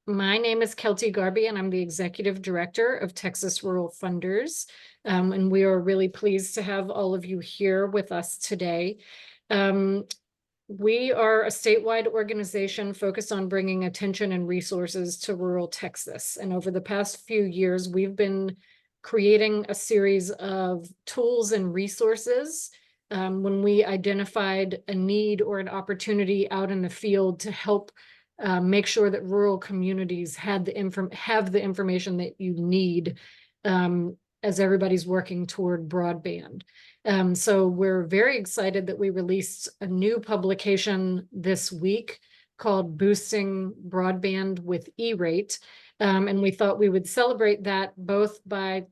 My name is Kelty Garby, and I'm the Executive Director of Texas Rural Funders. And we are really pleased to have all of you here with us today. We are a statewide organization focused on bringing attention and resources to rural Texas. And over the past few years, we've been creating a series of tools and resources when we identified a need or an opportunity out in the field to help make sure that rural communities have the information that you need as everybody's working toward broadband. So we're very excited that we released a new publication this week called Boosting Broadband with E-Rate. And we thought we would celebrate that both by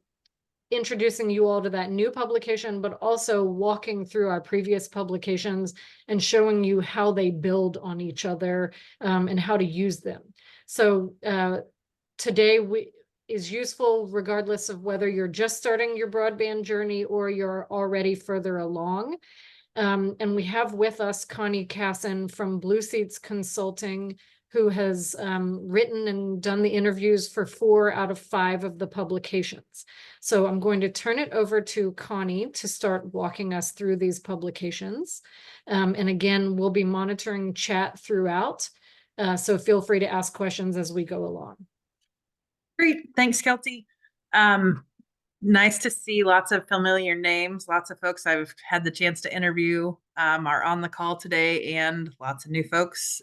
introducing you all to that new publication, but also walking through our previous publications and showing you how they build on each other and how to use them. So today is useful regardless of whether you're just starting your broadband journey or you're already further along. And we have with us Connie Casson from Blue Seats Consulting, who has written and done the interviews for 4 out of 5 of the publications. So I'm going to turn it over to Connie to start walking us through these publications. And again, we'll be monitoring chat throughout. So feel free to ask questions as we go along. Great. Thanks, Kelty. Nice to see lots of familiar names. Lots of folks I've had the chance to interview are on the call today, and lots of new folks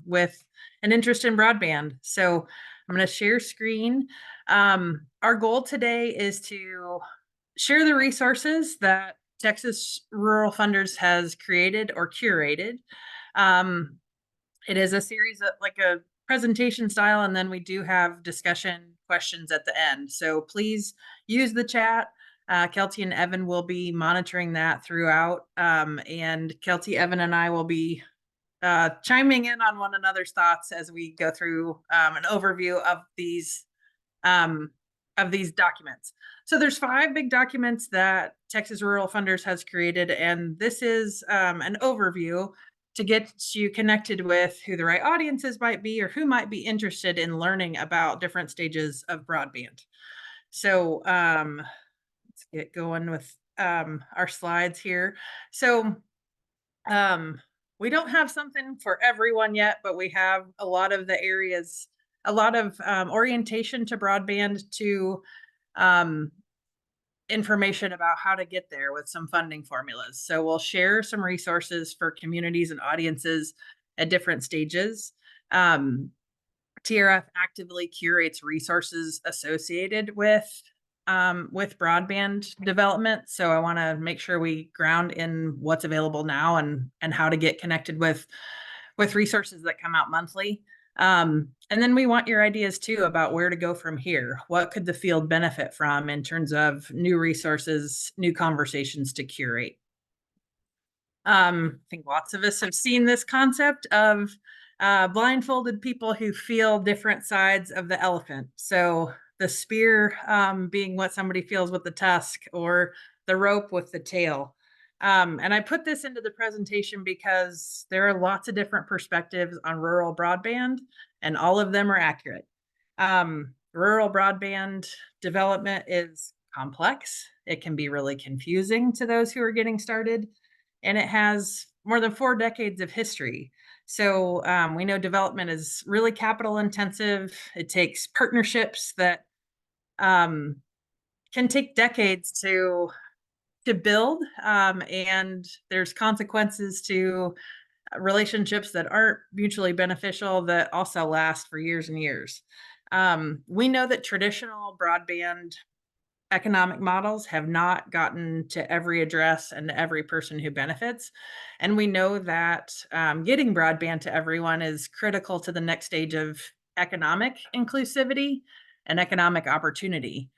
with an interest in broadband. So I'm going to share screen. Our goal today is to share the resources that Texas Rural Funders has created or curated. It is a series of like a presentation style, and then we do have discussion questions at the end. So please use the chat. Kelty and Evan will be monitoring that throughout. And Kelty, Evan, and I will be chiming in on one another's thoughts as we go through an overview of these documents. So there's 5 big documents that Texas Rural Funders has created, and this is an overview to get you connected with who the right audiences might be or who might be interested in learning about different stages of broadband. So let's get going with our slides here. So we don't have something for everyone yet, but we have a lot of the areas, a lot of orientation to broadband, to information about how to get there with some funding formulas. So we'll share some resources for communities and audiences at different stages. TRF actively curates resources associated with broadband development. So I want to make sure we ground in what's available now and how to get connected with resources that come out monthly. And then we want your ideas too about where to go from here. What could the field benefit from in terms of new resources, new conversations to curate? I think lots of us have seen this concept of blindfolded people who feel different sides of the elephant. So the spear being what somebody feels with the tusk, or the rope with the tail. And I put this into the presentation because there are lots of different perspectives on rural broadband, and all of them are accurate. Rural broadband development is complex. It can be really confusing to those who are getting started, and it has more than 4 decades of history. So we know development is really capital intensive. It takes partnerships that can take decades to build, and there's consequences to relationships that aren't mutually beneficial that also last for years and years. We know that traditional broadband economic models have not gotten to every address and to every person who benefits. And we know that getting broadband to everyone is critical to the next stage of economic inclusivity and economic opportunity.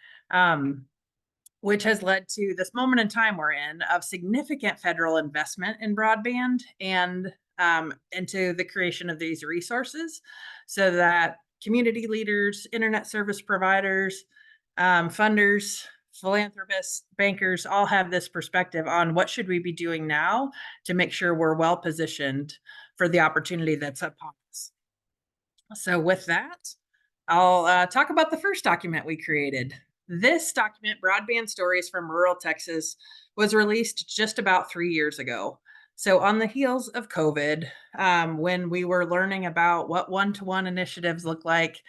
Which has led to this moment in time we're in of significant federal investment in broadband and into the creation of these resources, so that community leaders, internet service providers, funders, philanthropists, bankers all have this perspective on what should we be doing now to make sure we're well positioned for the opportunity that's upon us. So with that, I'll talk about the first document we created. This document, Broadband Stories from Rural Texas, was released just about 3 years ago. So, on the heels of COVID, when we were learning about what one-to-one initiatives look like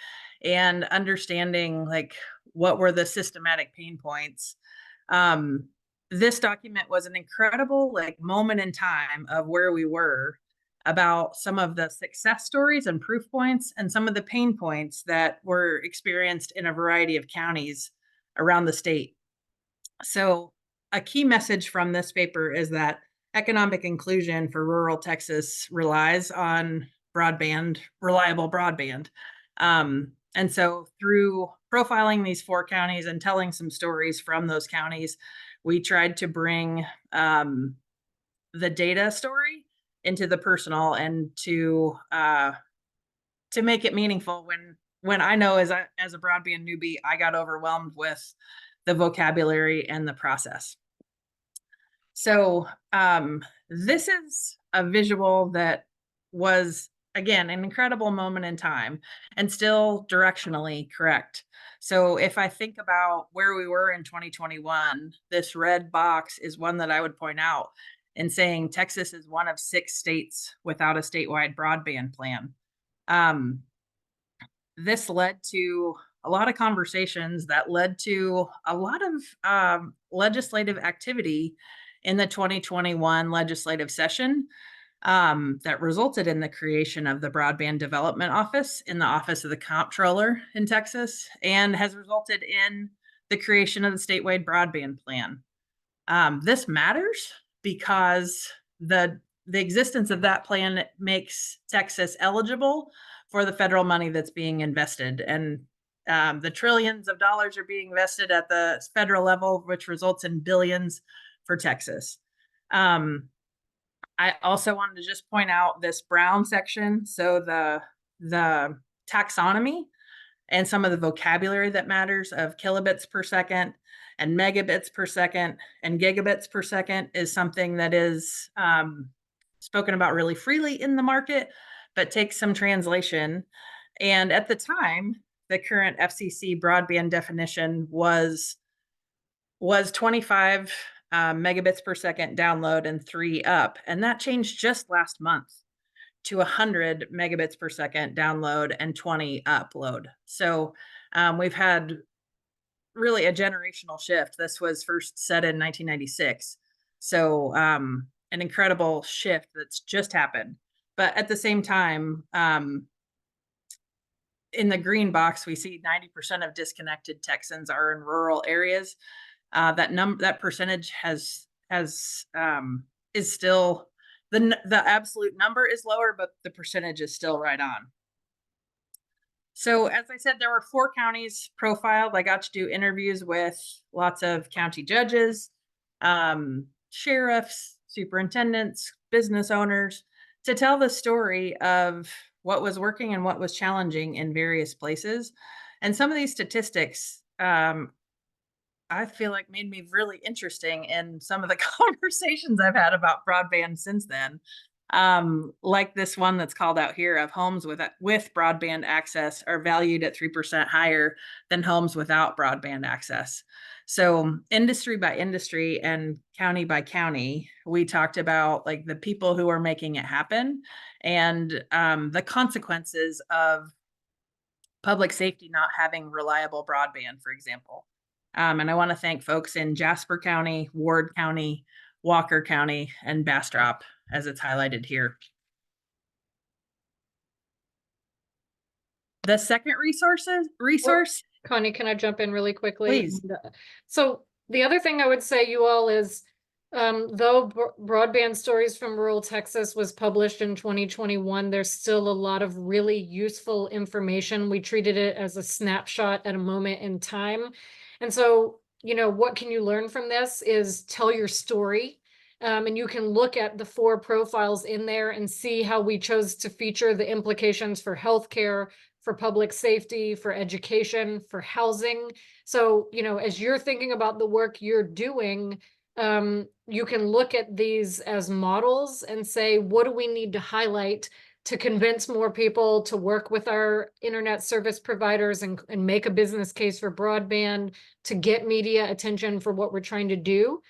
and understanding like what were the systematic pain points, um, this document was an incredible like moment in time of where we were about some of the success stories and proof points and some of the pain points that were experienced in a variety of counties around the state. So, a key message from this paper is that economic inclusion for rural Texas relies on broadband, reliable broadband. And so, through profiling these 4 counties and telling some stories from those counties, we tried to bring the data story into the personal and to make it meaningful when I know as a broadband newbie, I got overwhelmed with the vocabulary and the process. So this is a visual that was again an incredible moment in time and still directionally correct. So if I think about where we were in 2021, this red box is one that I would point out and saying Texas is one of 6 states without a statewide broadband plan. Um, this led to a lot of conversations that led to a lot of legislative activity in the 2021 legislative session that resulted in the creation of the Broadband Development Office in the Office of the Comptroller in Texas and has resulted in the creation of the statewide broadband plan. This matters because the existence of that plan makes Texas eligible for the federal money that's being invested. And the trillions of dollars are being invested at the federal level, which results in billions for Texas. I also wanted to just point out this brown section. So the taxonomy and some of the vocabulary that matters of kilobits per second and megabits per second and gigabits per second is something that is spoken about really freely in the market, but takes some translation. And at the time, the current FCC broadband definition was 25 megabits per second download and 3 up. And that changed just last month to 100 megabits per second download and 20 upload. So we've had really a generational shift. This was first said in 1996. So an incredible shift that's just happened. But at the same time, in the green box, we see 90% of disconnected Texans are in rural areas. That percentage is still the absolute number is lower, but the percentage is still right on. So as I said, there were 4 counties profiled. I got to do interviews with lots of county judges, sheriffs, superintendents, business owners to tell the story of what was working and what was challenging in various places. And some of these statistics I feel like made me really interesting in some of the conversations I've had about broadband since then. Like this one that's called out here of homes with broadband access are valued at 3% higher than homes without broadband access. So industry by industry and county by county, we talked about like the people who are making it happen and the consequences of public safety not having reliable broadband, for example. And I want to thank folks in Jasper County, Ward County, Walker County, and Bastrop, as it's highlighted here. The second resource. Connie, can I jump in really quickly? Please. So the other thing I would say, you all, is though Broadband Stories from Rural Texas was published in 2021, there's still a lot of really useful information. We treated it as a snapshot at a moment in time. And so, you know, what can you learn from this is tell your story. And you can look at the 4 profiles in there and see how we chose to feature the implications for healthcare, for public safety, for education, for housing. So, you know, as you're thinking about the work you're doing, you can look at these as models and say, what do we need to highlight to convince more people to work with our internet service providers and make a business case for broadband, to get media attention for what we're trying to do.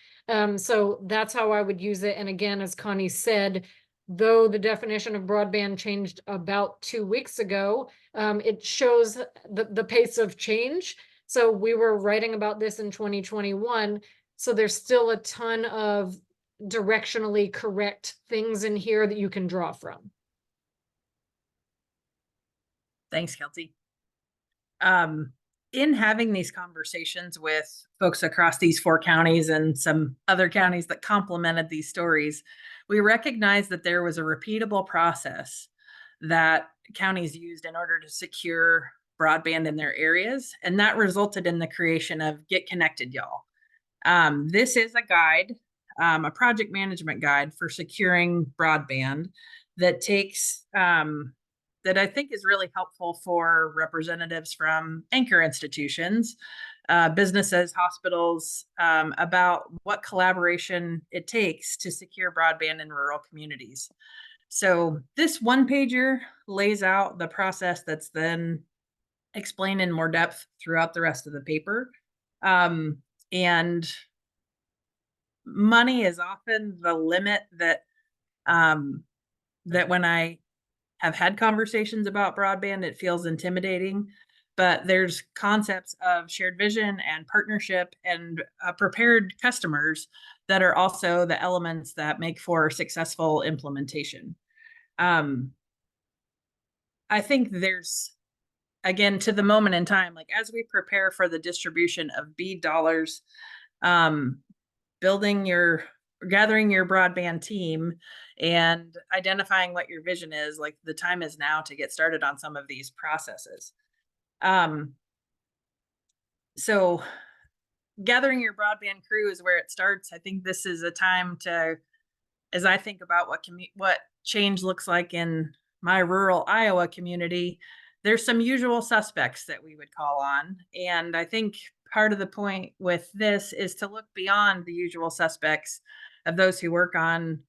So that's how I would use it. And again, as Connie said, though the definition of broadband changed about 2 weeks ago, it shows the pace of change. So we were writing about this in 2021. So there's still a ton of directionally correct things in here that you can draw from. Thanks, Kelsey. In having these conversations with folks across these 4 counties and some other counties that complemented these stories, we recognized that there was a repeatable process that counties used in order to secure broadband in their areas. And that resulted in the creation of Get Connected, Y'all. This is a guide, a project management guide for securing broadband that takes that I think is really helpful for representatives from anchor institutions, businesses, hospitals, about what collaboration it takes to secure broadband in rural communities. So this one pager lays out the process that's then explained in more depth throughout the rest of the paper. And money is often the limit that that when I have had conversations about broadband, it feels intimidating. But there's concepts of shared vision and partnership and prepared customers that are also the elements that make for successful implementation. I think there's, again, to the moment in time, like as we prepare for the distribution of BEAD dollars, gathering your broadband team and identifying what your vision is, like the time is now to get started on some of these processes. So gathering your broadband crew is where it starts. I think this is a time to, as I think about what change looks like in my rural Iowa community, there's some usual suspects that we would call on. And I think part of the point with this is to look beyond the usual suspects of those who work on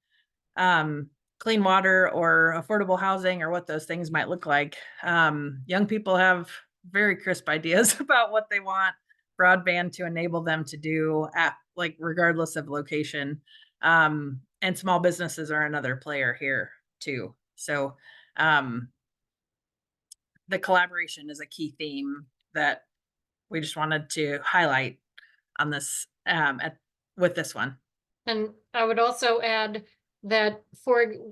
clean water or affordable housing or what those things might look like. Young people have very crisp ideas about what they want broadband to enable them to do at, like, regardless of location. And small businesses are another player here too. So the collaboration is a key theme that we just wanted to highlight on this with this one. And I would also add that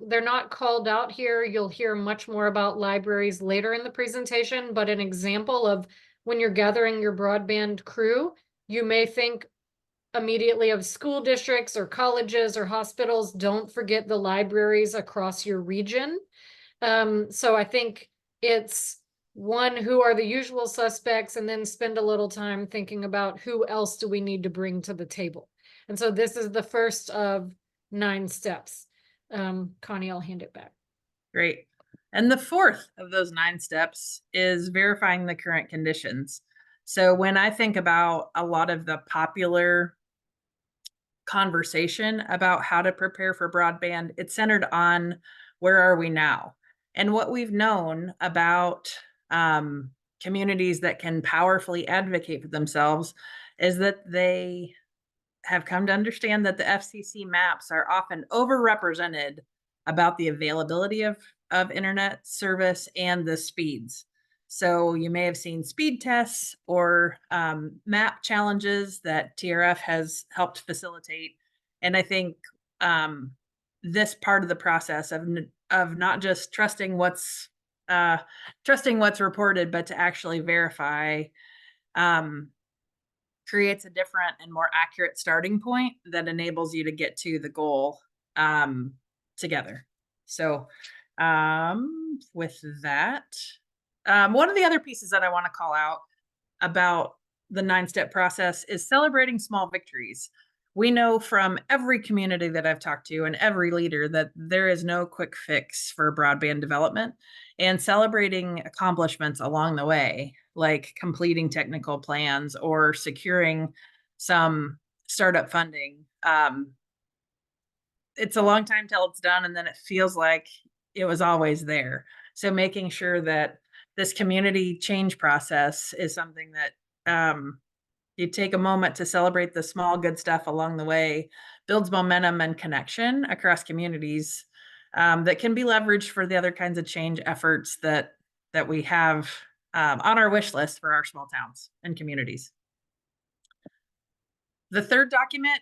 they're not called out here. You'll hear much more about libraries later in the presentation, but an example of when you're gathering your broadband crew, you may think immediately of school districts or colleges or hospitals. Don't forget the libraries across your region. So I think it's one, who are the usual suspects, and then spend a little time thinking about who else do we need to bring to the table. And so this is the first of 9 steps. Connie, I'll hand it back. Great. And the fourth of those 9 steps is verifying the current conditions. So when I think about a lot of the popular conversation about how to prepare for broadband, it's centered on where are we now? And what we've known about communities that can powerfully advocate for themselves is that they have come to understand that the FCC maps are often overrepresented about the availability of internet service and the speeds. So you may have seen speed tests or map challenges that TRF has helped facilitate. And I think this part of the process of not just trusting what's reported, but to actually verify creates a different and more accurate starting point that enables you to get to the goal together. So with that, one of the other pieces that I want to call out about the 9-step process is celebrating small victories. We know from every community that I've talked to and every leader that there is no quick fix for broadband development, and celebrating accomplishments along the way, like completing technical plans or securing some startup funding. It's a long time till it's done, and then it feels like it was always there. So making sure that this community change process is something that you take a moment to celebrate the small good stuff along the way, builds momentum and connection across communities, that can be leveraged for the other kinds of change efforts that we have on our wish list for our small towns and communities. The third document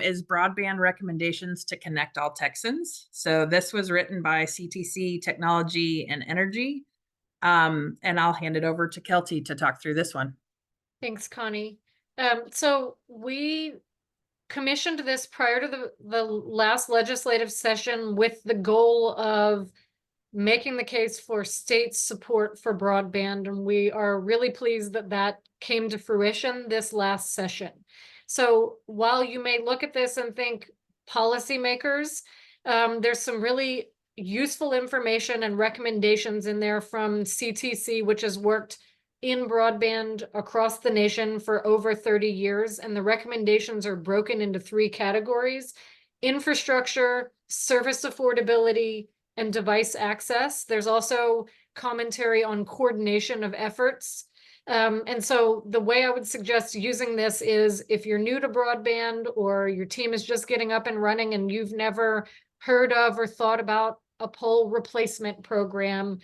is broadband recommendations to connect all Texans. So this was written by CTC Technology and Energy. And I'll hand it over to Kelty to talk through this one. Thanks, Connie. So we commissioned this prior to the last legislative session with the goal of making the case for state support for broadband. And we are really pleased that that came to fruition this last session. So while you may look at this and think policymakers, there's some really useful information and recommendations in there from CTC, which has worked in broadband across the nation for over 30 years. And the recommendations are broken into 3 categories: infrastructure, service affordability, and device access. There's also commentary on coordination of efforts. And so the way I would suggest using this is if you're new to broadband or your team is just getting up and running and you've never heard of or thought about a pole replacement program,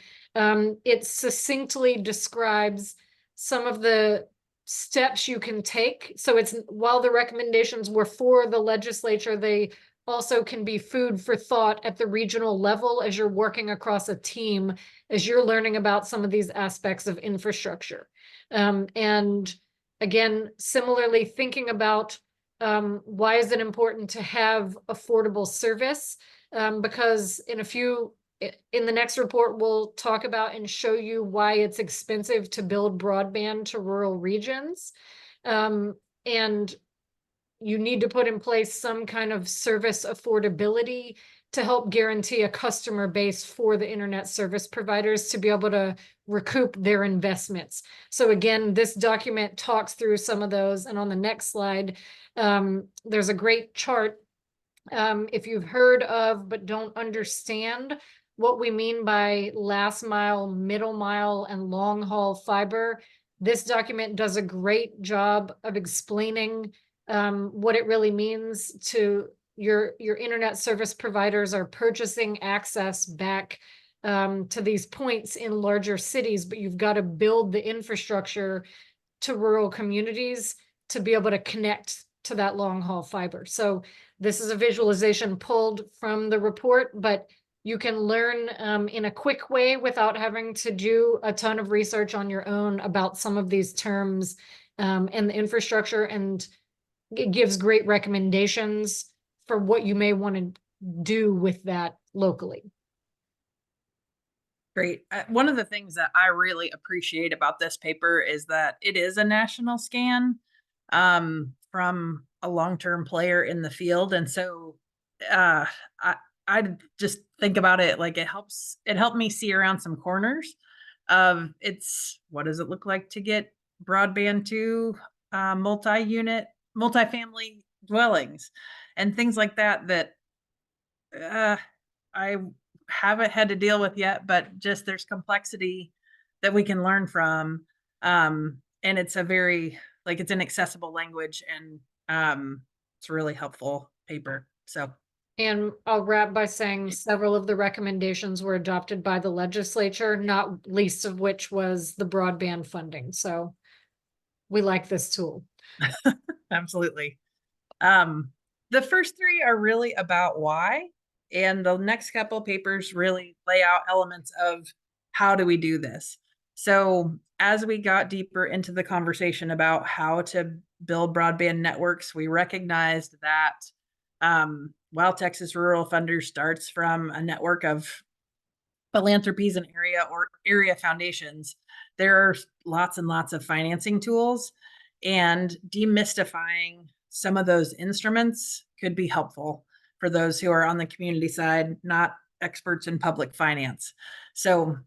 it succinctly describes some of the steps you can take. So it's, while the recommendations were for the legislature, they also can be food for thought at the regional level as you're working across a team, as you're learning about some of these aspects of infrastructure. And again, similarly, thinking about why is it important to have affordable service? Because in the next report, we'll talk about and show you why it's expensive to build broadband to rural regions. And you need to put in place some kind of service affordability to help guarantee a customer base for the internet service providers to be able to recoup their investments. So again, this document talks through some of those. And on the next slide, there's a great chart. If you've heard of but don't understand what we mean by last mile, middle mile, and long haul fiber, this document does a great job of explaining what it really means to your internet service providers are purchasing access back to these points in larger cities, but you've got to build the infrastructure to rural communities to be able to connect to that long haul fiber. So this is a visualization pulled from the report, but you can learn in a quick way without having to do a ton of research on your own about some of these terms and the infrastructure, and it gives great recommendations for what you may want to do with that locally. Great. One of the things that I really appreciate about this paper is that it is a national scan from a long-term player in the field. And so I just think about it like it helped me see around some corners of what does it look like to get broadband to multifamily dwellings and things like that I haven't had to deal with yet, but just there's complexity that we can learn from. And it's it's an accessible language, and it's a really helpful paper. So. And I'll wrap by saying several of the recommendations were adopted by the legislature, not least of which was the broadband funding. So we like this tool. Absolutely. The first 3 are really about why, and the next couple papers really lay out elements of how do we do this. So as we got deeper into the conversation about how to build broadband networks, we recognized that while Texas Rural Funder starts from a network of philanthropies and area foundations, there are lots and lots of financing tools, and demystifying some of those instruments could be helpful for those who are on the community side, not experts in public finance. So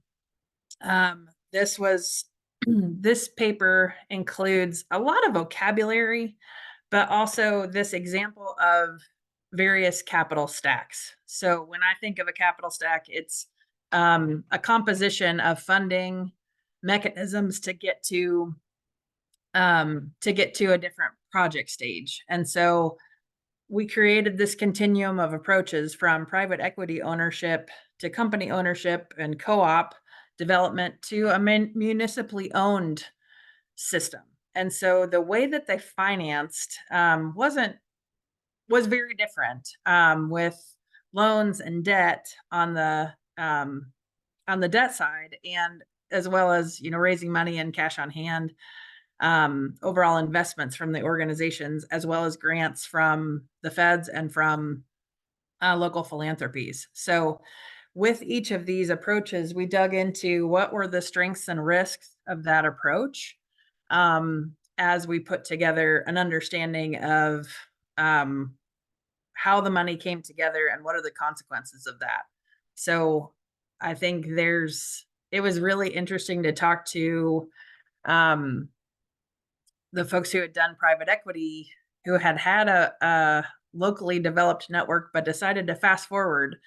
this paper includes a lot of vocabulary, but also this example of various capital stacks. So when I think of a capital stack, it's a composition of funding mechanisms to get to a different project stage. And so we created this continuum of approaches from private equity ownership to company ownership and co-op development to a municipally owned system. And so the way that they financed was very different, with loans and debt on the debt side, and as well as, you know, raising money and cash on hand, overall investments from the organizations, as well as grants from the feds and from local philanthropies. So with each of these approaches, we dug into what were the strengths and risks of that approach, as we put together an understanding of how the money came together and what are the consequences of that. So I think it was really interesting to talk to the folks who had done private equity, who had a locally developed network, but decided to fast forward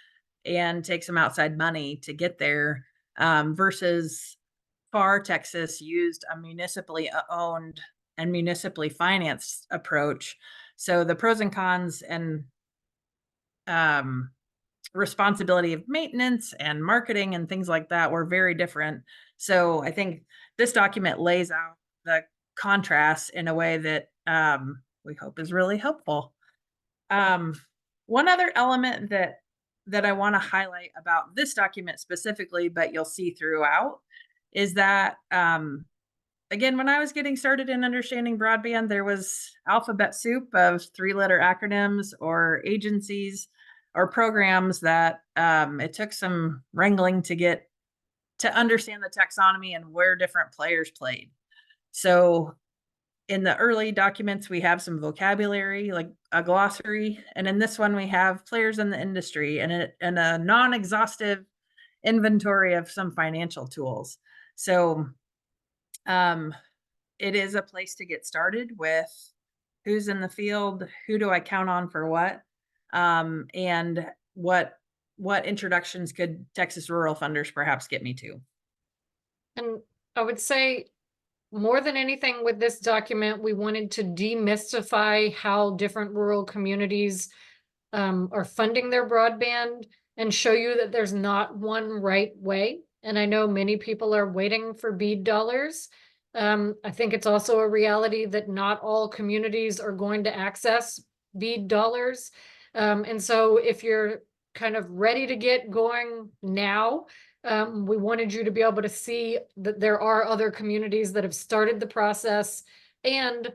and take some outside money to get there, versus FAR Texas used a municipally owned and municipally financed approach. So the pros and cons and responsibility of maintenance and marketing and things like that were very different. So I think this document lays out the contrast in a way that we hope is really helpful. One other element that I want to highlight about this document specifically, but you'll see throughout, is that again, when I was getting started in understanding broadband, there was alphabet soup of 3-letter acronyms or agencies or programs that it took some wrangling to get to understand the taxonomy and where different players played. So in the early documents, we have some vocabulary, like a glossary. And in this one, we have players in the industry and a non-exhaustive inventory of some financial tools. So it is a place to get started with who's in the field, who do I count on for what, and what introductions could Texas rural funders perhaps get me to. And I would say, more than anything with this document, we wanted to demystify how different rural communities are funding their broadband and show you that there's not one right way. And I know many people are waiting for BEAD dollars. I think it's also a reality that not all communities are going to access BEAD dollars. And so if you're kind of ready to get going now, we wanted you to be able to see that there are other communities that have started the process, and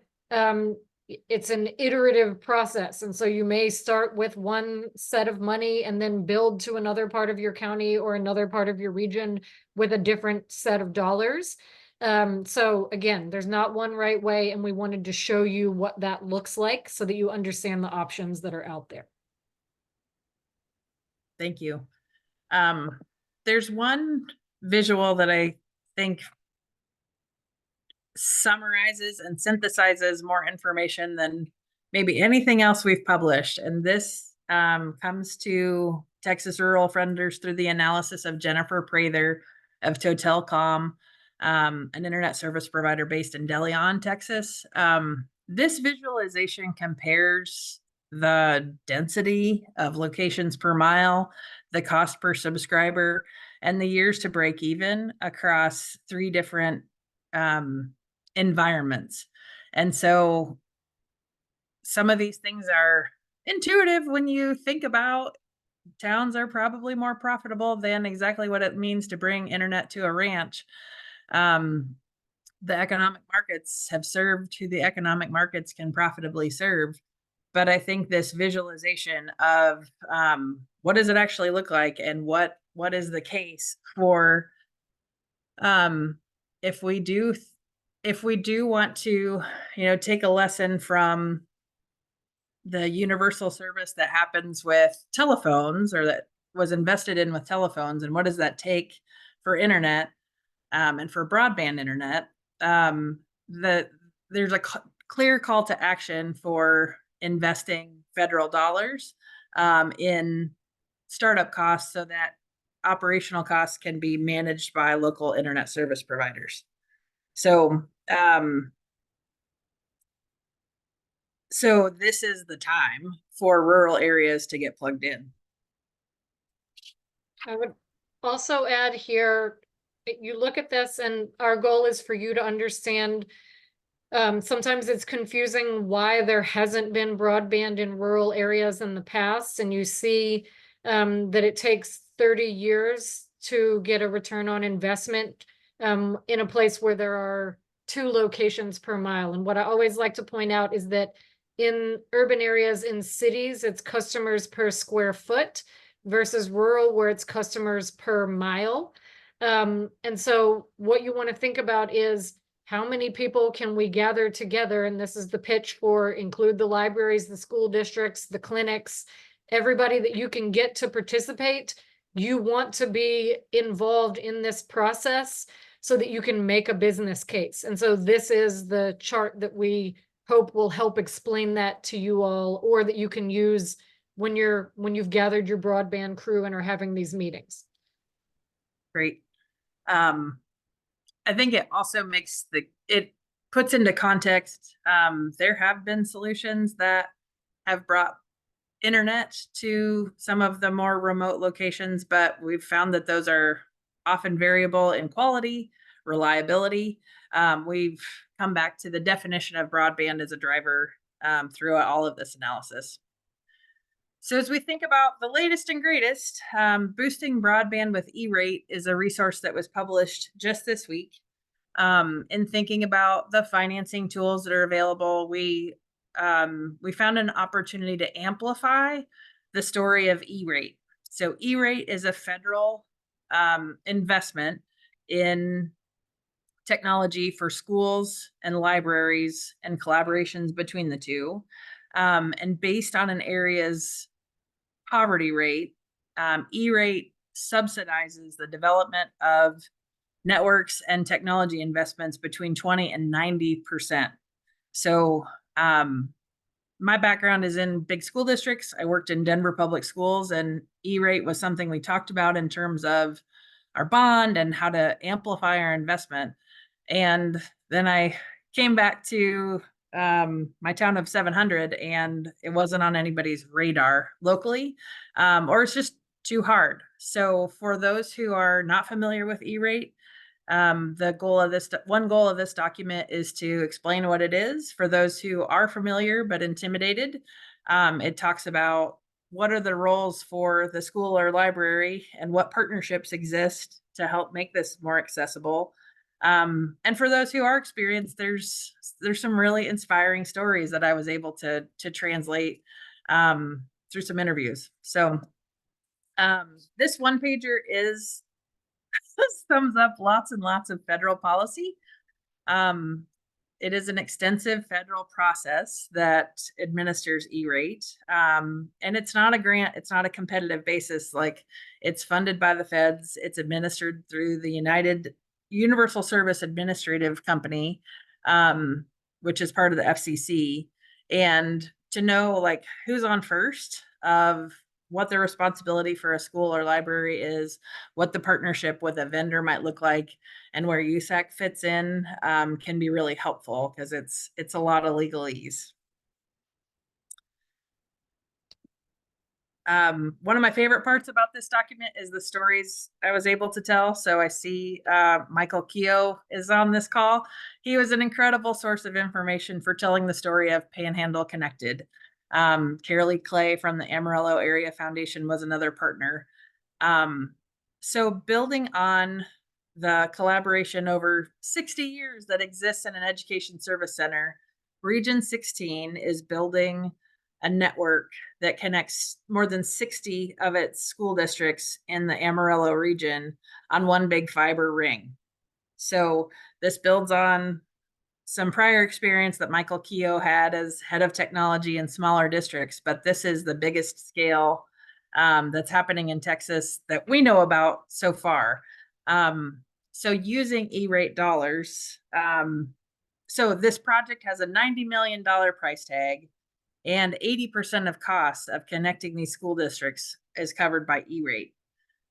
it's an iterative process. And so you may start with one set of money and then build to another part of your county or another part of your region with a different set of dollars. So again, there's not one right way, and we wanted to show you what that looks like so that you understand the options that are out there. Thank you. There's one visual that I think summarizes and synthesizes more information than maybe anything else we've published. And this comes to Texas rural funders through the analysis of Jennifer Prather of Totelcom, an internet service provider based in De Leon, Texas. This visualization compares the density of locations per mile, the cost per subscriber, and the years to break even across 3 different environments. And so some of these things are intuitive when you think about towns are probably more profitable than exactly what it means to bring internet to a ranch. The economic markets have served who the economic markets can profitably serve. But I think this visualization of what does it actually look like, and what is the case for if we do want to, you know, take a lesson from the universal service that happens with telephones, or that was invested in with telephones, and what does that take for internet, and for broadband internet, there's a clear call to action for investing federal dollars in startup costs, so that operational costs can be managed by local internet service providers. So, so this is the time for rural areas to get plugged in. I would also add here, you look at this and our goal is for you to understand, sometimes it's confusing why there hasn't been broadband in rural areas in the past, and you see that it takes 30 years to get a return on investment in a place where there are 2 locations per mile. And what I always like to point out is that in urban areas, in cities, it's customers per square foot versus rural where it's customers per mile. And so what you want to think about is how many people can we gather together? And this is the pitch for include the libraries, the school districts, the clinics, everybody that you can get to participate. You want to be involved in this process so that you can make a business case. And so this is the chart that we hope will help explain that to you all, or that you can use when you've gathered your broadband crew and are having these meetings. Great. I think it also it puts into context, there have been solutions that have brought internet to some of the more remote locations, but we've found that those are often variable in quality, reliability. We've come back to the definition of broadband as a driver throughout all of this analysis. So as we think about the latest and greatest, Boosting Broadband with E-Rate is a resource that was published just this week. In thinking about the financing tools that are available, we found an opportunity to amplify the story of E-Rate. So E-Rate is a federal investment in technology for schools and libraries and collaborations between the two. And based on an area's poverty rate, E-Rate subsidizes the development of networks and technology investments between 20 and 90%. So my background is in big school districts. I worked in Denver Public Schools, and E-Rate was something we talked about in terms of our bond and how to amplify our investment. And then I came back to my town of 700, and it wasn't on anybody's radar locally, or it's just too hard. So for those who are not familiar with E-Rate, one goal of this document is to explain what it is. For those who are familiar but intimidated, it talks about what are the roles for the school or library and what partnerships exist to help make this more accessible. And for those who are experienced, there's some really inspiring stories that I was able to translate through some interviews. So this one pager sums up lots and lots of federal policy. It is an extensive federal process that administers E-Rate. And it's not a grant, it's not a competitive basis. Like, it's funded by the feds. It's administered through the Universal Service Administrative Company, which is part of the FCC. And to know like who's on first of what the responsibility for a school or library is, what the partnership with a vendor might look like, and where USAC fits in can be really helpful because it's a lot of legalese. One of my favorite parts about this document is the stories I was able to tell. So I see Michael Keogh is on this call. He was an incredible source of information for telling the story of Panhandle Connected. Carolee Clay from the Amarillo Area Foundation was another partner. So building on the collaboration over 60 years that exists in an education service center, Region 16 is building a network that connects more than 60 of its school districts in the Amarillo region on one big fiber ring. So this builds on some prior experience that Michael Keogh had as head of technology in smaller districts, but this is the biggest scale that's happening in Texas that we know about so far. So using E-Rate dollars, so this project has a $90 million price tag, and 80% of costs of connecting these school districts is covered by E-Rate.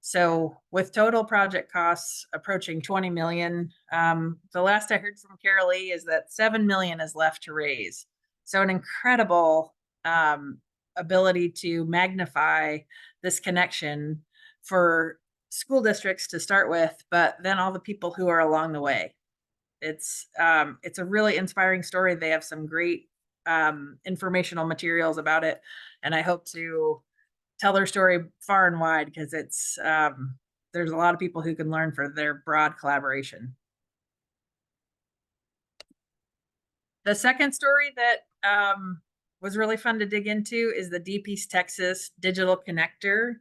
So with total project costs approaching 20 million, the last I heard from Carol Lee is that 7 million is left to raise. So an incredible ability to magnify this connection for school districts to start with, but then all the people who are along the way. It's a really inspiring story. They have some great informational materials about it, and I hope to tell their story far and wide because it's there's a lot of people who can learn for their broad collaboration. The second story that was really fun to dig into is the Deep East Texas Digital Connector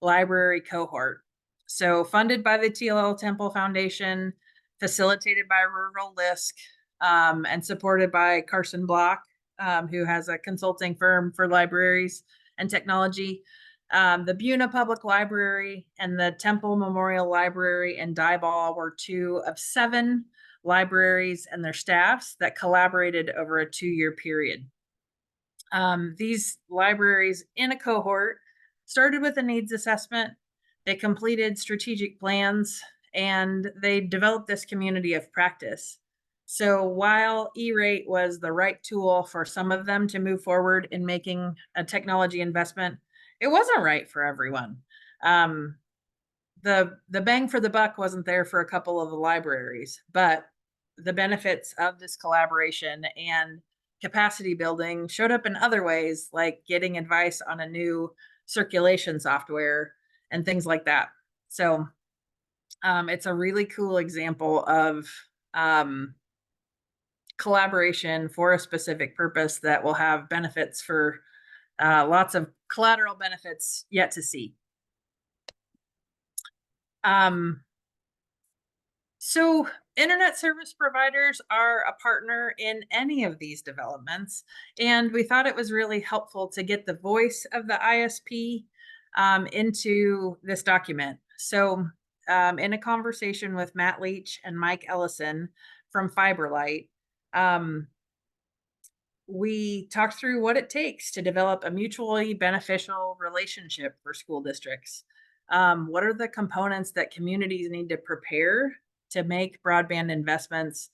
Library Cohort. So funded by the TLL Temple Foundation, facilitated by Rural LISC, and supported by Carson Block, who has a consulting firm for libraries and technology. The Buna Public Library and the Temple Memorial Library and Diboll were 2 of 7 libraries and their staffs that collaborated over a 2-year period. These libraries in a cohort started with a needs assessment. They completed strategic plans and they developed this community of practice. So while E-rate was the right tool for some of them to move forward in making a technology investment, it wasn't right for everyone. The bang for the buck wasn't there for a couple of the libraries, but the benefits of this collaboration and capacity building showed up in other ways, like getting advice on a new circulation software and things like that. So it's a really cool example of collaboration for a specific purpose that will have benefits for lots of collateral benefits yet to see. So internet service providers are a partner in any of these developments, and we thought it was really helpful to get the voice of the ISP into this document. So in a conversation with Matt Leach and Mike Ellison from Fiberlight, we talked through what it takes to develop a mutually beneficial relationship for school districts. What are the components that communities need to prepare to make broadband investments?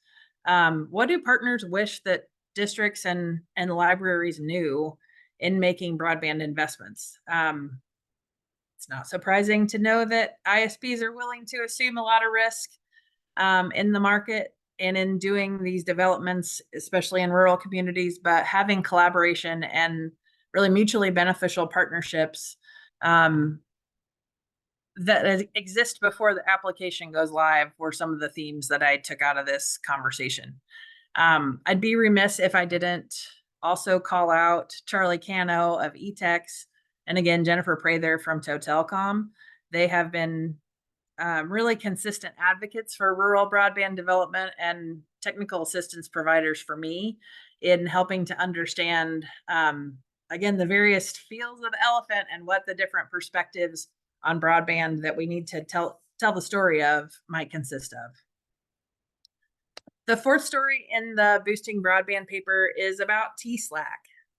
What do partners wish that districts and libraries knew in making broadband investments? It's not surprising to know that ISPs are willing to assume a lot of risk in the market and in doing these developments, especially in rural communities, but having collaboration and really mutually beneficial partnerships that exist before the application goes live were some of the themes that I took out of this conversation. I'd be remiss if I didn't also call out Charlie Cano of eTex, and again, Jennifer Prather from Totelcom. They have been really consistent advocates for rural broadband development and technical assistance providers for me in helping to understand, again, the various fields of the elephant and what the different perspectives on broadband that we need to tell the story of might consist of. The fourth story in the Boosting Broadband paper is about TSLAC.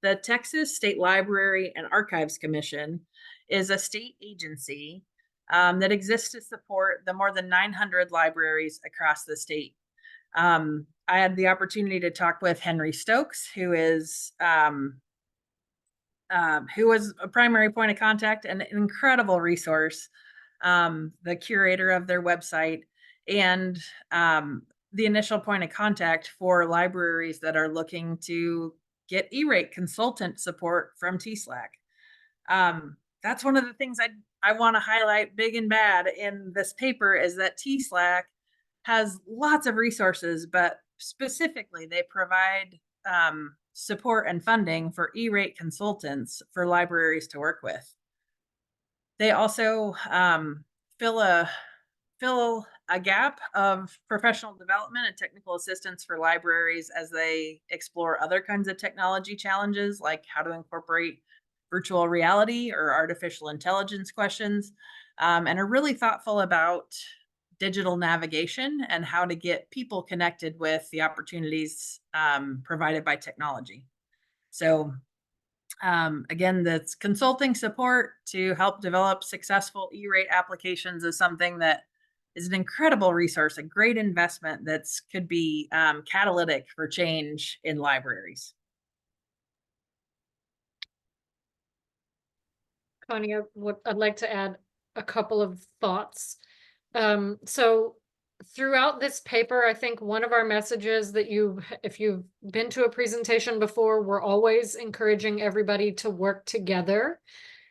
The Texas State Library and Archives Commission is a state agency that exists to support the more than 900 libraries across the state. I had the opportunity to talk with Henry Stokes, who was a primary point of contact and an incredible resource, the curator of their website, and the initial point of contact for libraries that are looking to get E-rate consultant support from TSLAC. That's one of the things I want to highlight big and bad in this paper is that TSLAC has lots of resources, but specifically they provide support and funding for E-rate consultants for libraries to work with. They also fill a gap of professional development and technical assistance for libraries as they explore other kinds of technology challenges, like how to incorporate virtual reality or artificial intelligence questions, and are really thoughtful about digital navigation and how to get people connected with the opportunities provided by technology. So Again, that's consulting support to help develop successful E-rate applications is something that is an incredible resource, a great investment that's could be catalytic for change in libraries. Connie, I'd like to add a couple of thoughts. So throughout this paper, I think one of our messages that if you've been to a presentation before, we're always encouraging everybody to work together.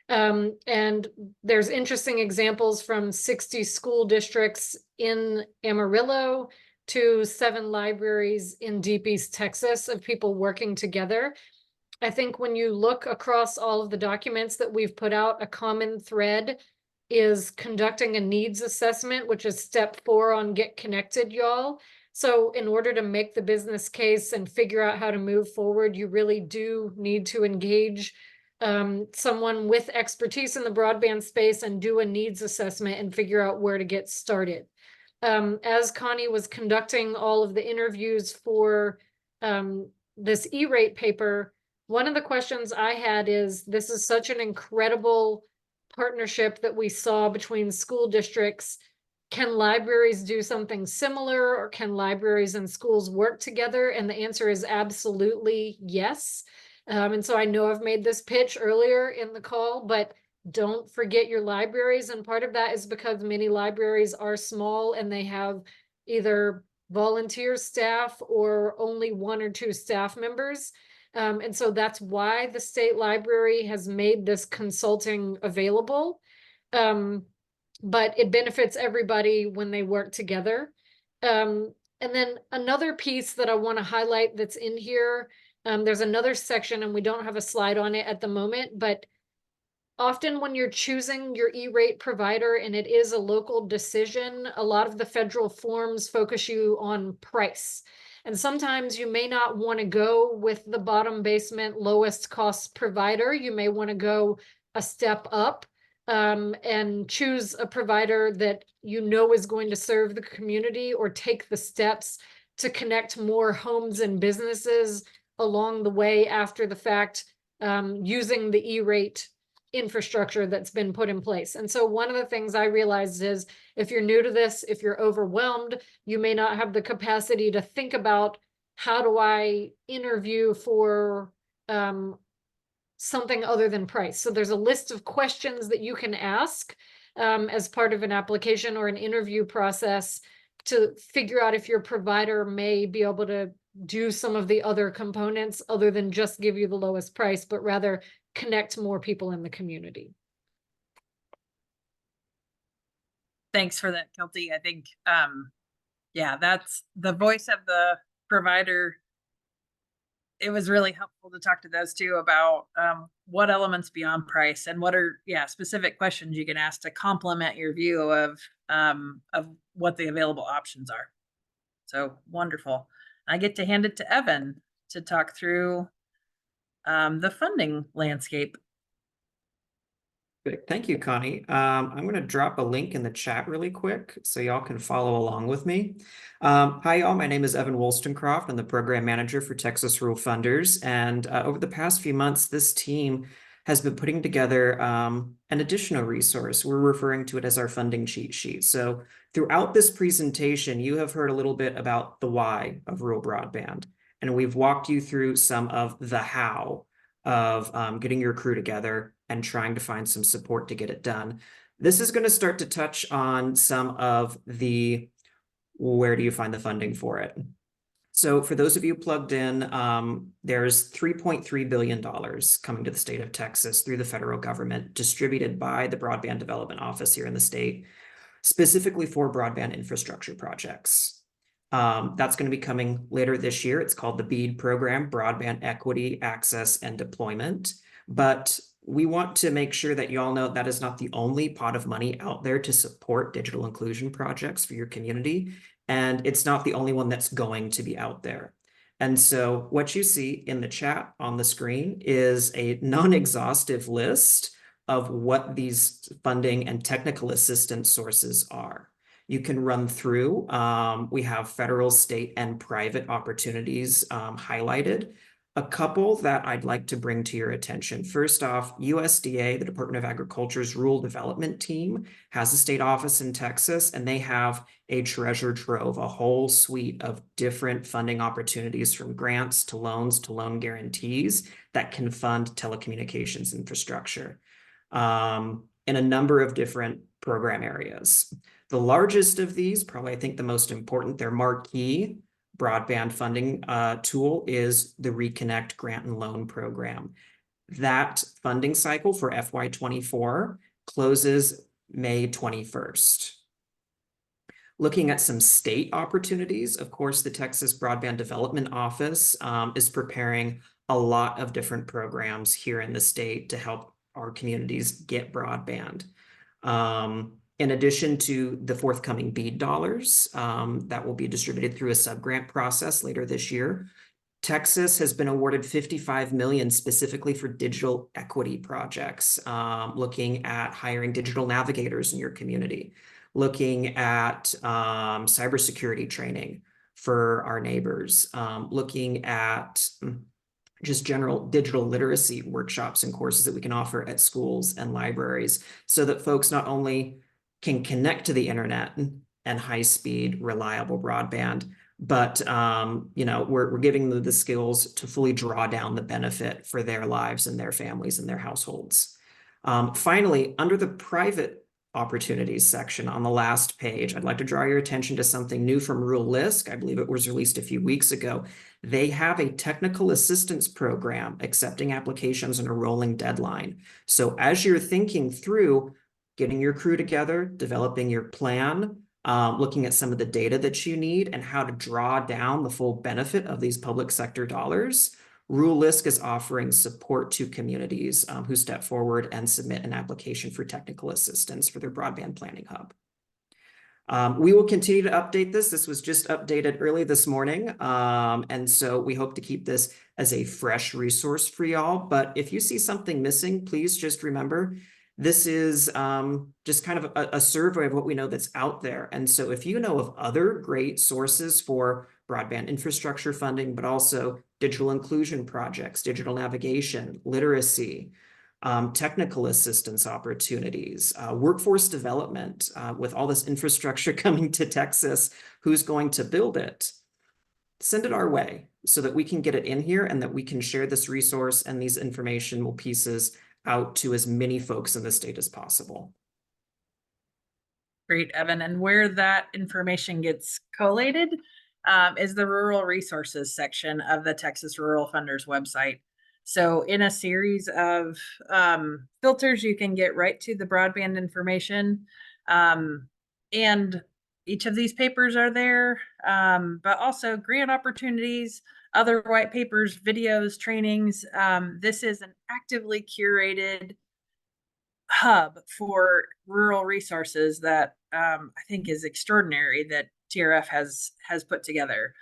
And there's interesting examples from 60 school districts in Amarillo to 7 libraries in Deep East Texas of people working together. I think when you look across all of the documents that we've put out, a common thread is conducting a needs assessment, which is step 4 on Get Connected, y'all. So in order to make the business case and figure out how to move forward, you really do need to engage someone with expertise in the broadband space and do a needs assessment and figure out where to get started. As Connie was conducting all of the interviews for this E-rate paper, one of the questions I had is, this is such an incredible partnership that we saw between school districts. Can libraries do something similar, or can libraries and schools work together? And the answer is absolutely yes. And so I know I've made this pitch earlier in the call, but don't forget your libraries. And part of that is because many libraries are small and they have either volunteer staff or only 1 or 2 staff members. And so that's why the state library has made this consulting available. But it benefits everybody when they work together. And then another piece that I want to highlight that's in here, there's another section and we don't have a slide on it at the moment, but often when you're choosing your E-rate provider and it is a local decision, a lot of the federal forms focus you on price. And sometimes you may not want to go with the bottom basement lowest cost provider. You may want to go a step up and choose a provider that you know is going to serve the community, or take the steps to connect more homes and businesses along the way after the fact, using the E-rate infrastructure that's been put in place. And so one of the things I realized is, if you're new to this, if you're overwhelmed, you may not have the capacity to think about, how do I interview for something other than price? So there's a list of questions that you can ask as part of an application or an interview process to figure out if your provider may be able to do some of the other components other than just give you the lowest price, but rather connect more people in the community. Thanks for that, Kelty. I think, yeah, that's the voice of the provider. It was really helpful to talk to those two about what elements beyond price and what are, specific questions you can ask to complement your view of what the available options are. So wonderful. I get to hand it to Evan to talk through the funding landscape. Great. Thank you, Connie. I'm going to drop a link in the chat really quick so y'all can follow along with me. Hi, y'all. My name is Evan Wollstonecroft. I'm the program manager for Texas Rural Funders. And over the past few months, this team has been putting together an additional resource. We're referring to it as our funding cheat sheet. So throughout this presentation, you have heard a little bit about the why of rural broadband. And we've walked you through some of the how of getting your crew together and trying to find some support to get it done. This is going to start to touch on some of the, where do you find the funding for it? So for those of you plugged in, there's $3.3 billion coming to the state of Texas through the federal government, distributed by the Broadband Development Office here in the state, specifically for broadband infrastructure projects. That's going to be coming later this year. It's called the BEAD program, Broadband Equity, Access, and Deployment. But we want to make sure that you all know that is not the only pot of money out there to support digital inclusion projects for your community. And it's not the only one that's going to be out there. And so what you see in the chat on the screen is a non-exhaustive list of what these funding and technical assistance sources are. You can run through, we have federal, state, and private opportunities highlighted. A couple that I'd like to bring to your attention. First off, USDA, the Department of Agriculture's Rural Development Team, has a state office in Texas, and they have a treasure trove, a whole suite of different funding opportunities, from grants to loan guarantees that can fund telecommunications infrastructure in a number of different program areas. The largest of these, probably I think the most important, their marquee broadband funding tool, is the Reconnect Grant and Loan Program. That funding cycle for FY24 closes May 21st. Looking at some state opportunities, of course, the Texas Broadband Development Office is preparing a lot of different programs here in the state to help our communities get broadband. In addition to the forthcoming BEAD dollars that will be distributed through a subgrant process later this year, Texas has been awarded $55 million specifically for digital equity projects, looking at hiring digital navigators in your community, looking at cybersecurity training for our neighbors, looking at just general digital literacy workshops and courses that we can offer at schools and libraries, so that folks not only can connect to the internet and high-speed, reliable broadband, but we're giving them the skills to fully draw down the benefit for their lives and their families and their households. Finally, under the private opportunities section on the last page, I'd like to draw your attention to something new from Rural LISC. I believe it was released a few weeks ago. They have a technical assistance program accepting applications on a rolling deadline. So as you're thinking through getting your crew together, developing your plan, looking at some of the data that you need and how to draw down the full benefit of these public sector dollars, Rural LISC is offering support to communities who step forward and submit an application for technical assistance for their broadband planning hub. We will continue to update this. This was just updated early this morning. And so we hope to keep this as a fresh resource for y'all. But if you see something missing, please just remember, this is just kind of a survey of what we know that's out there. And so if you know of other great sources for broadband infrastructure funding, but also digital inclusion projects, digital navigation, literacy, technical assistance opportunities, workforce development, with all this infrastructure coming to Texas, who's going to build it? Send it our way so that we can get it in here and that we can share this resource and these informational pieces out to as many folks in the state as possible. Great, Evan. And where that information gets collated is the rural resources section of the Texas Rural Funders website. So in a series of filters, you can get right to the broadband information. And each of these papers are there, but also grant opportunities, other white papers, videos, trainings. This is an actively curated hub for rural resources that I think is extraordinary that TRF has put together.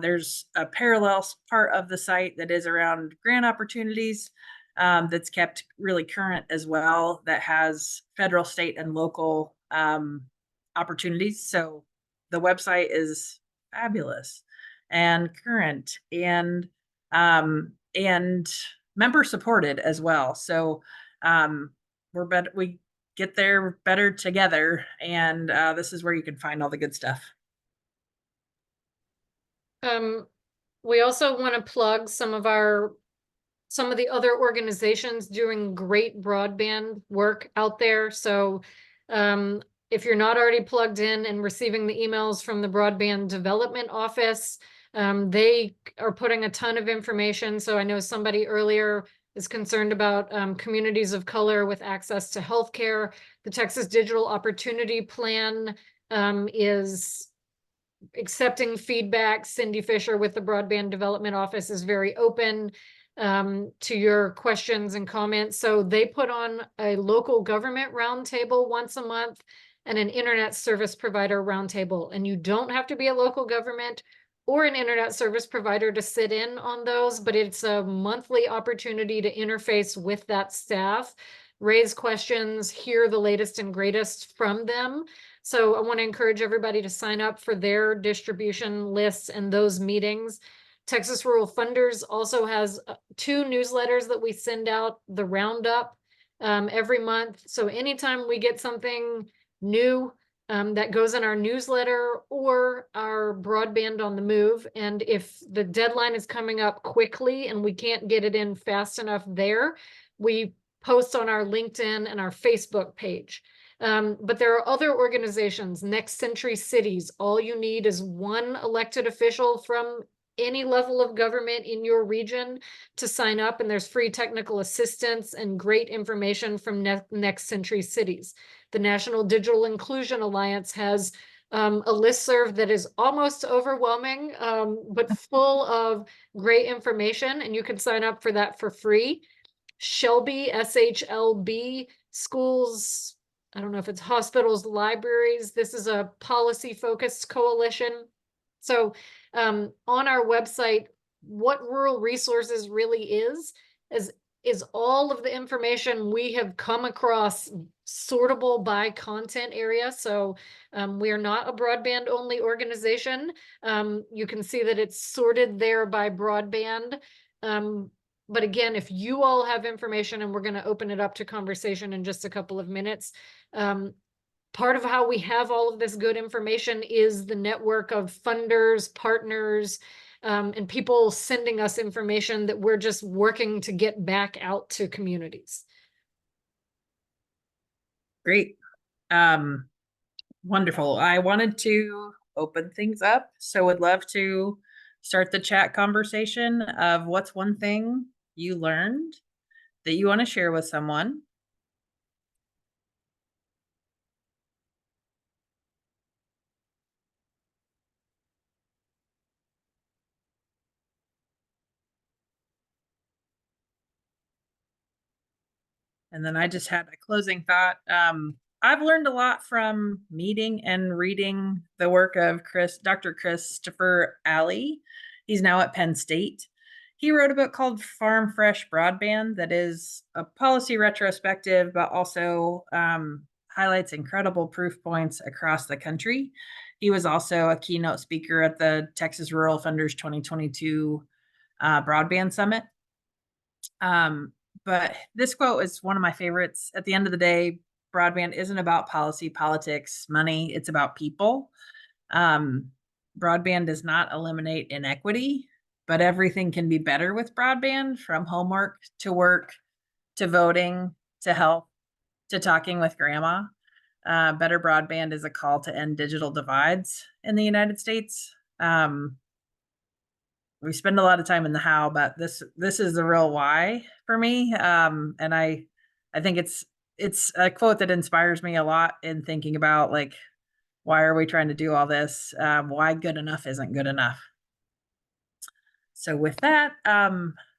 There's a parallel part of the site that is around grant opportunities that's kept really current as well, that has federal, state, and local opportunities. So the website is fabulous and current and member supported as well. So we get there better together, and this is where you can find all the good stuff. We also want to plug some of the other organizations doing great broadband work out there. So if you're not already plugged in and receiving the emails from the Broadband Development Office, they are putting a ton of information. So I know somebody earlier is concerned about communities of color with access to healthcare. The Texas Digital Opportunity Plan is accepting feedback. Cindy Fisher with the Broadband Development Office is very open to your questions and comments. So they put on a local government roundtable once a month and an internet service provider roundtable. And you don't have to be a local government or an internet service provider to sit in on those, but it's a monthly opportunity to interface with that staff, raise questions, hear the latest and greatest from them. So I want to encourage everybody to sign up for their distribution lists and those meetings. Texas Rural Funders also has 2 newsletters that we send out, the Roundup, every month. So anytime we get something new, that goes in our newsletter or our Broadband on the Move. And if the deadline is coming up quickly and we can't get it in fast enough there, we post on our LinkedIn and our Facebook page. But there are other organizations, Next Century Cities. All you need is one elected official from any level of government in your region to sign up, and there's free technical assistance and great information from Next Century Cities. The National Digital Inclusion Alliance has a listserv that is almost overwhelming, but full of great information, and you can sign up for that for free. Shelby, SHLB, schools, I don't know if it's hospitals, libraries. This is a policy-focused coalition. So on our website, what Rural Resources really is all of the information we have come across, sortable by content area. So we are not a broadband only organization. You can see that it's sorted there by broadband. But again, if you all have information, and we're going to open it up to conversation in just a couple of minutes, part of how we have all of this good information is the network of funders, partners, and people sending us information that we're just working to get back out to communities. Great. Wonderful. I wanted to open things up, so would love to start the chat conversation of what's one thing you learned that you want to share with someone. And then I just had a closing thought. I've learned a lot from meeting and reading the work of Dr. Christopher Alley. He's now at Penn State. He wrote a book called Farm Fresh Broadband that is a policy retrospective, but also highlights incredible proof points across the country. He was also a keynote speaker at the Texas Rural Funders 2022 Broadband Summit. But this quote is one of my favorites. At the end of the day, broadband isn't about policy, politics, money. It's about people. Broadband does not eliminate inequity, but everything can be better with broadband, from homework to work, to voting, to health, to talking with grandma. Better broadband is a call to end digital divides in the United States. We spend a lot of time in the how, but this is the real why for me. And I think it's a quote that inspires me a lot in thinking about, like, why are we trying to do all this? Why good enough isn't good enough. So with that,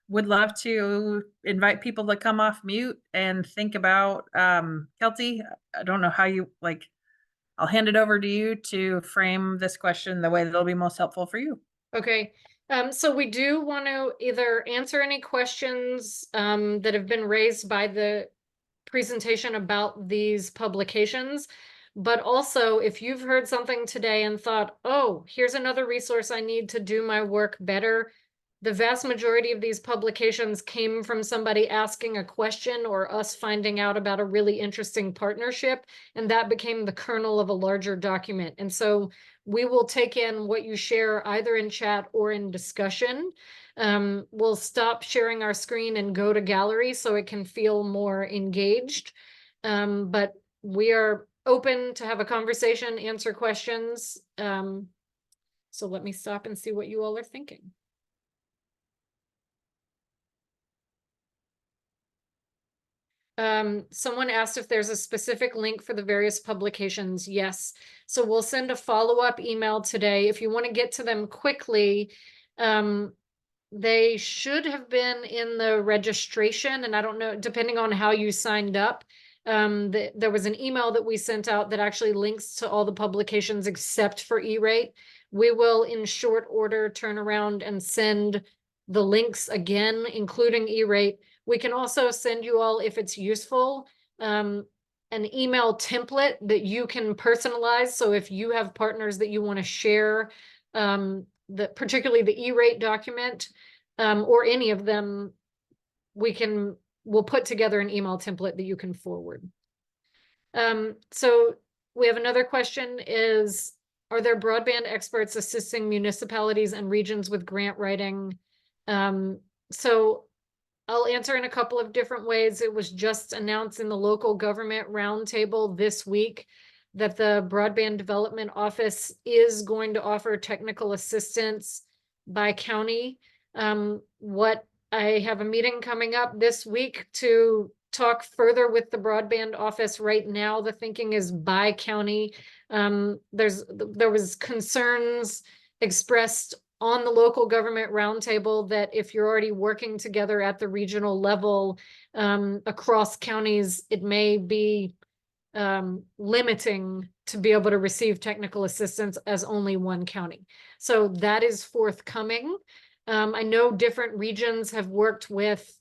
would love to invite people to come off mute and think about, Kelty, I don't know how you, like, I'll hand it over to you to frame this question the way that'll be most helpful for you. Okay. So we do want to either answer any questions that have been raised by the presentation about these publications, but also if you've heard something today and thought, oh, here's another resource I need to do my work better. The vast majority of these publications came from somebody asking a question or us finding out about a really interesting partnership, and that became the kernel of a larger document. And so we will take in what you share either in chat or in discussion. We'll stop sharing our screen and go to gallery so it can feel more engaged. But we are open to have a conversation, answer questions. So let me stop and see what you all are thinking. Someone asked if there's a specific link for the various publications. Yes. So we'll send a follow-up email today. If you want to get to them quickly, they should have been in the registration, and I don't know, depending on how you signed up. There was an email that we sent out that actually links to all the publications except for E-rate. We will, in short order, turn around and send the links again, including E-rate. We can also send you all, if it's useful, an email template that you can personalize. So if you have partners that you want to share particularly the E-rate document, or any of them, we'll put together an email template that you can forward. So we have another question is, are there broadband experts assisting municipalities and regions with grant writing? So I'll answer in a couple of different ways. It was just announced in the local government roundtable this week that the Broadband Development Office is going to offer technical assistance by county. What I have a meeting coming up this week to talk further with the Broadband Office. Right now, the thinking is by county. There was concerns expressed on the local government roundtable that if you're already working together at the regional level across counties, it may be limiting to be able to receive technical assistance as only one county. So that is forthcoming. I know different regions have worked with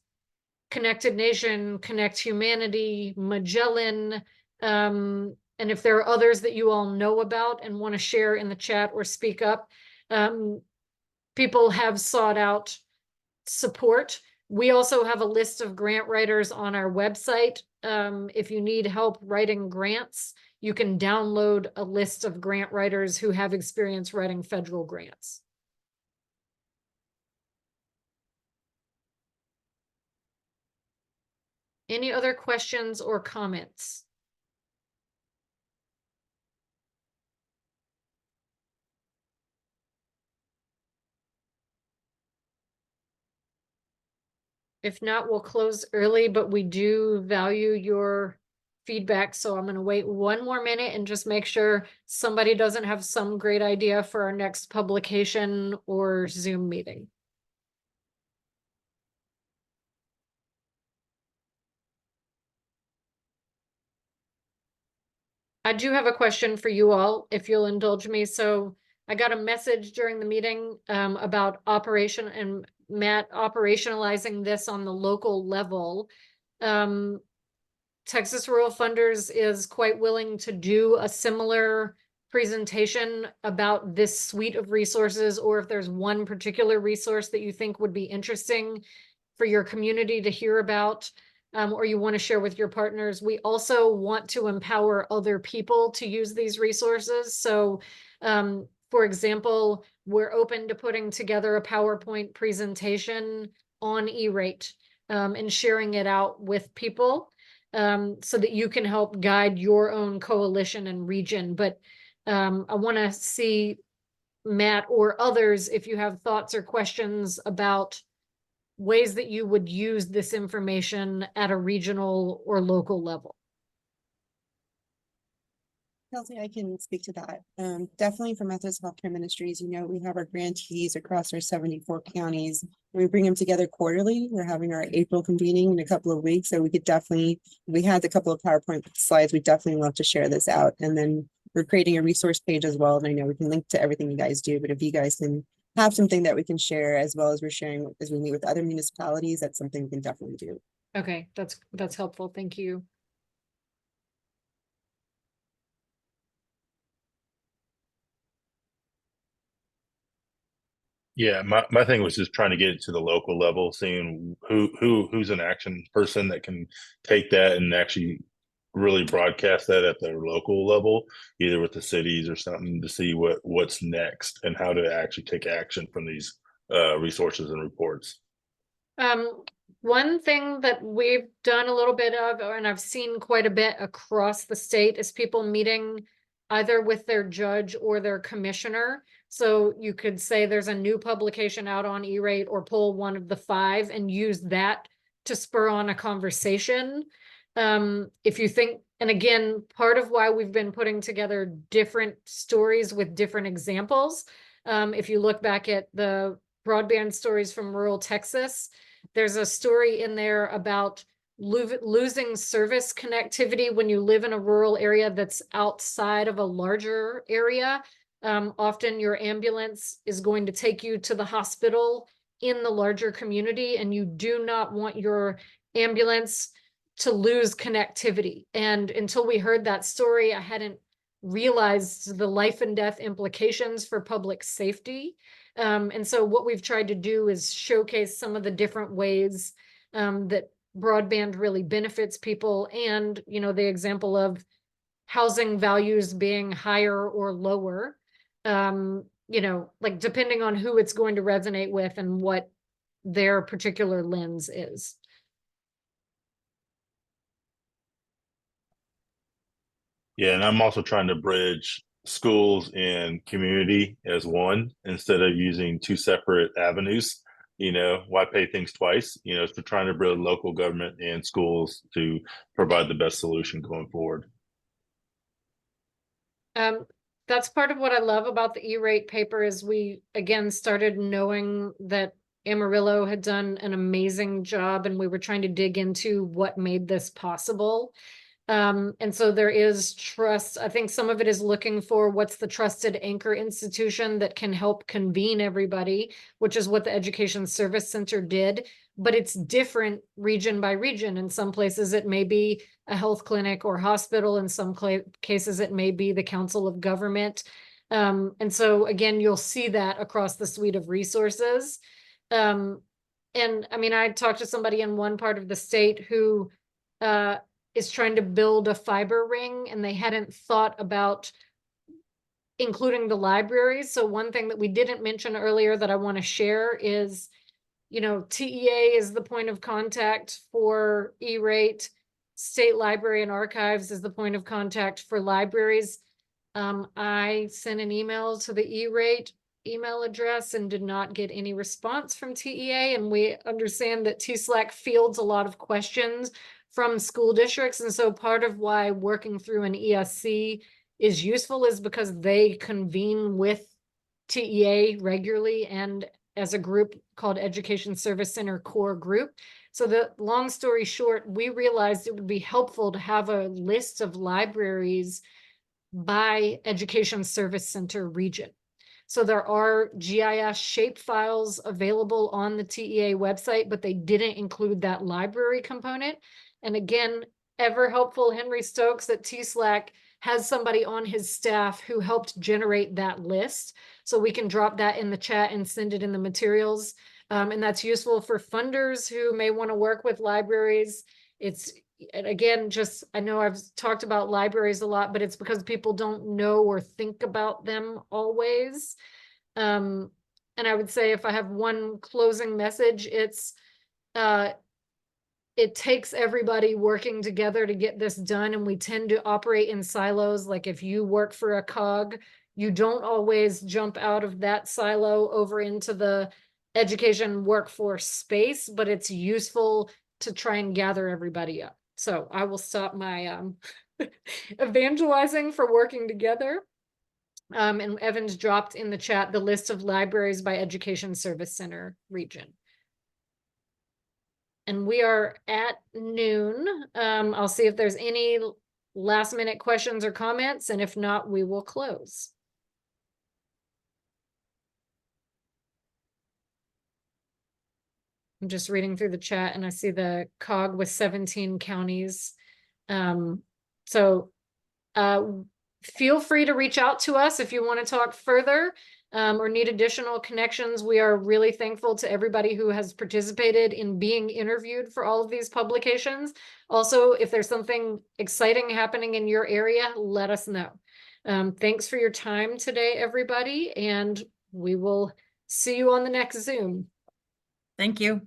Connected Nation, Connect Humanity, Magellan, and if there are others that you all know about and want to share in the chat or speak up, people have sought out support. We also have a list of grant writers on our website. If you need help writing grants, you can download a list of grant writers who have experience writing federal grants. Any other questions or comments? If not, we'll close early, but we do value your feedback. So I'm going to wait one more minute and just make sure somebody doesn't have some great idea for our next publication or Zoom meeting. I do have a question for you all, if you'll indulge me. So I got a message during the meeting about operation and Matt operationalizing this on the local level. Texas Rural Funders is quite willing to do a similar presentation about this suite of resources, or if there's one particular resource that you think would be interesting for your community to hear about, or you want to share with your partners. We also want to empower other people to use these resources. So, for example, we're open to putting together a PowerPoint presentation on E-rate and sharing it out with people so that you can help guide your own coalition and region. But I want to see, Matt or others, if you have thoughts or questions about ways that you would use this information at a regional or local level. Kelsey, I can speak to that. Definitely for Methodist Healthcare Ministries, you know, we have our grantees across our 74 counties. We bring them together quarterly. We're having our April convening in a couple of weeks. So we could definitely, we had a couple of PowerPoint slides. We definitely love to share this out. And then we're creating a resource page as well. And I know we can link to everything you guys do, but if you guys can have something that we can share as well as we're sharing as we meet with other municipalities, that's something we can definitely do. Okay, that's helpful. Thank you. Yeah, my thing was just trying to get it to the local level, seeing who's an action person that can take that and actually really broadcast that at their local level, either with the cities or something, to see what's next and how to actually take action from these resources and reports. One thing that we've done a little bit of, and I've seen quite a bit across the state, is people meeting either with their judge or their commissioner. So you could say there's a new publication out on E-rate, or pull one of the 5 and use that to spur on a conversation. If you think, and again, part of why we've been putting together different stories with different examples. If you look back at the broadband stories from rural Texas, there's a story in there about losing service connectivity when you live in a rural area that's outside of a larger area. Often your ambulance is going to take you to the hospital in the larger community, and you do not want your ambulance to lose connectivity. And until we heard that story, I hadn't realized the life and death implications for public safety. And so what we've tried to do is showcase some of the different ways that broadband really benefits people, and, you know, the example of housing values being higher or lower, you know, like depending on who it's going to resonate with and what their particular lens is. Yeah, and I'm also trying to bridge schools and community as one instead of using two separate avenues. You know, why pay things twice? You know, it's trying to build local government and schools to provide the best solution going forward. That's part of what I love about the E-rate paper is we, again, started knowing that Amarillo had done an amazing job, and we were trying to dig into what made this possible. And so there is trust. I think some of it is looking for what's the trusted anchor institution that can help convene everybody, which is what the Education Service Center did. But it's different region by region. In some places, it may be a health clinic or hospital. In some cases, it may be the Council of Government. And so, again, you'll see that across the suite of resources. And I mean, I talked to somebody in one part of the state who is trying to build a fiber ring, and they hadn't thought about including the libraries. So one thing that we didn't mention earlier that I want to share is, you know, TEA is the point of contact for E-rate. State Library and Archives is the point of contact for libraries. I sent an email to the E-rate email address and did not get any response from TEA. And we understand that TSLAC fields a lot of questions from school districts. And so part of why working through an ESC is useful is because they convene with TEA regularly and as a group called Education Service Center Core Group. So the long story short, we realized it would be helpful to have a list of libraries by Education Service Center region. So there are GIS shape files available on the TEA website, but they didn't include that library component. And again, ever helpful Henry Stokes at TSLAC has somebody on his staff who helped generate that list. So we can drop that in the chat and send it in the materials. And that's useful for funders who may want to work with libraries. It's, again, just, I know I've talked about libraries a lot, but it's because people don't know or think about them always. And I would say if I have one closing message, it's, it takes everybody working together to get this done, and we tend to operate in silos. Like if you work for a COG, you don't always jump out of that silo over into the education workforce space, but it's useful to try and gather everybody up. So I will stop my evangelizing for working together. And Evan's dropped in the chat the list of libraries by Education Service Center region. And we are at noon. I'll see if there's any last minute questions or comments, and if not, we will close. I'm just reading through the chat and I see the COG with 17 counties. So feel free to reach out to us if you want to talk further or need additional connections. We are really thankful to everybody who has participated in being interviewed for all of these publications. Also, if there's something exciting happening in your area, let us know. Thanks for your time today, everybody, and we will see you on the next Zoom. Thank you.